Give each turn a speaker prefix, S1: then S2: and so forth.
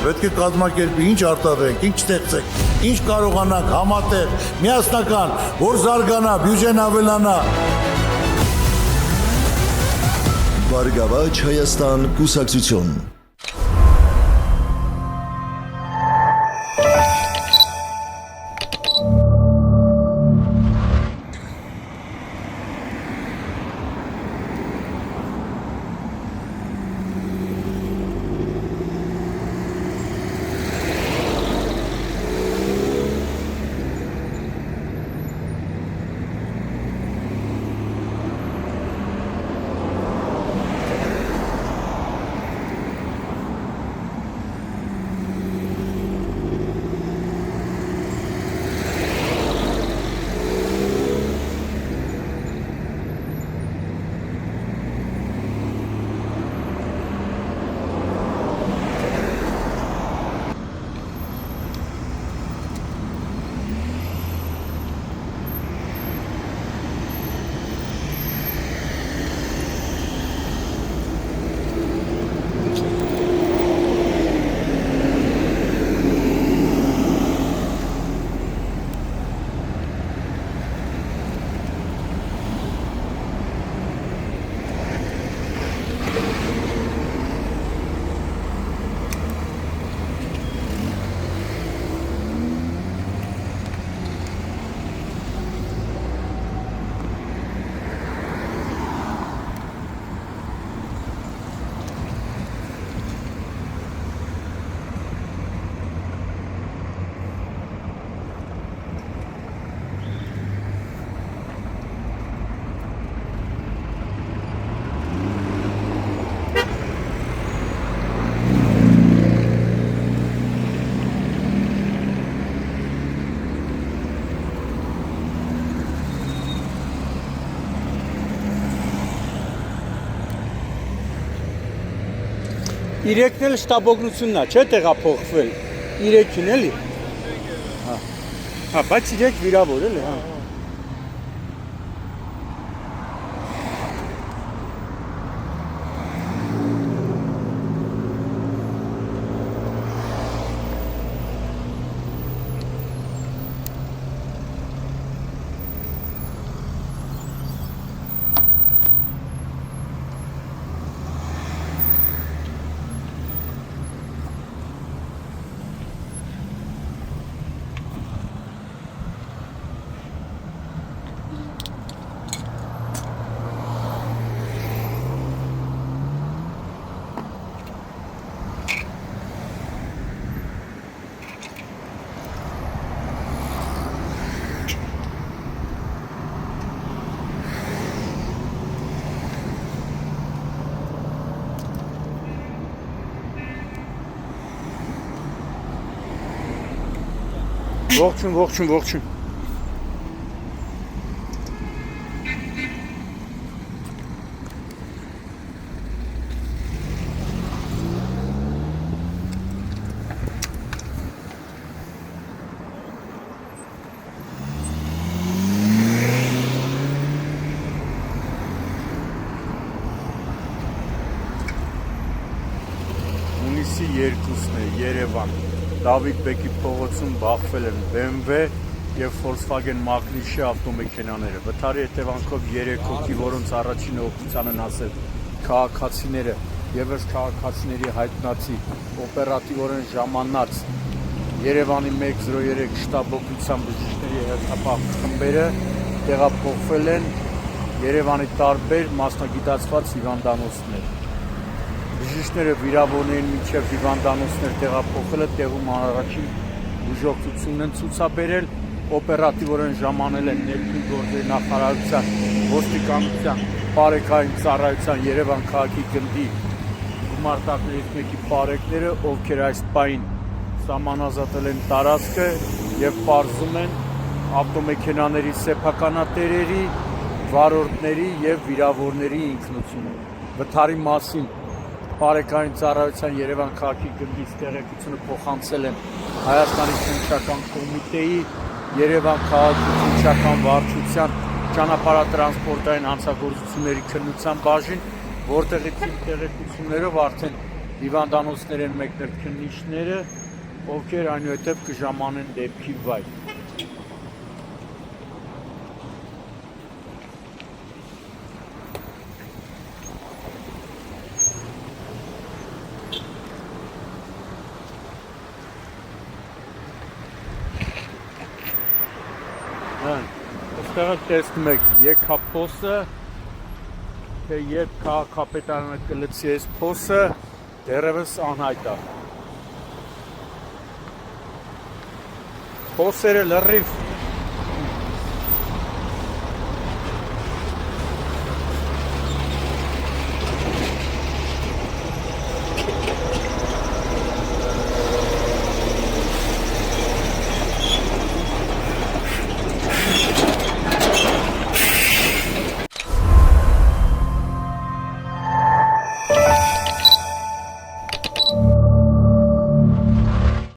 S1: պետք է կազմակերպի, ինչ արտադրենք, ինչ ստեղծենք, ինչ կարողանանք համատեղ, միասնական, որ զարգանա, բյուջեն ավելանա։
S2: Բարգավաճ Հայաստան կուսակցություն։
S3: Իրեկն էլ շտաբօգնությունն է, չէ՞ տեղափոխվել։ Իրեկին էլի։ Հա, բայց իրեք վիրավոր էլի, հա։ Ողջույն։ Հունիսի 2-ն է, Երևան։ Դավիթ Բեկի փողոցում բախվել են BMW եւ Volkswagen Magnus-ի ավտոմեքենաները։ Վթարի հետևանքով 3 հոգի, որոնց առաջինը օգնության են ասել քաղաքացիները, եւս քաղաքացիների հայտնացի օպերատիվորեն ժամանած Երևանի 103 շտաբօգնության բժիշկների հերթապահ խմբերը տեղափոխվել են Երևանի տարբեր մասնագիտացված հիվանդանոցներ։ Բժիշկները վիրավորներին միջև հիվանդանոցներ տեղափոխելը տեղում առաջին բուժօգնությունն են ցուցաբերել, օպերատիվորեն ժամանել են ներքին գործերի նախարարության, ոստիկանության, բարեկային ծառայության Երևան քաղաքի գնդի գումարտակներից մեկի բարեկները, ովքեր այս պահին սահմանազատել են տարածքը եւ պարզում են ավտոմեքենաների սեփականատերերի, վարորդների եւ վիրավորների ինքնությունը։ Վթարի մասին Բարեկային ծառայության Երևան քաղաքի գնդի տեղեկությունը փոխանցել են Հայաստանի քննչական կոմիտեի, Երևան քաղաքի քննչական վարչության ճանապարհատրանսպորտային հանցագործությունների քննության բաժին, որտեղից տեղեկություններով արդեն հիվանդանոցներ են մեկներ քննիչները, ովքեր այնուհետև կժամանեն դեպքի վայր։ Այստեղ տեսնում եք եկափոսը, թե երբ քաղաքապետարանը կլցի այս փոսը, դեռևս անհայտ է։ Փոսերը լրիվ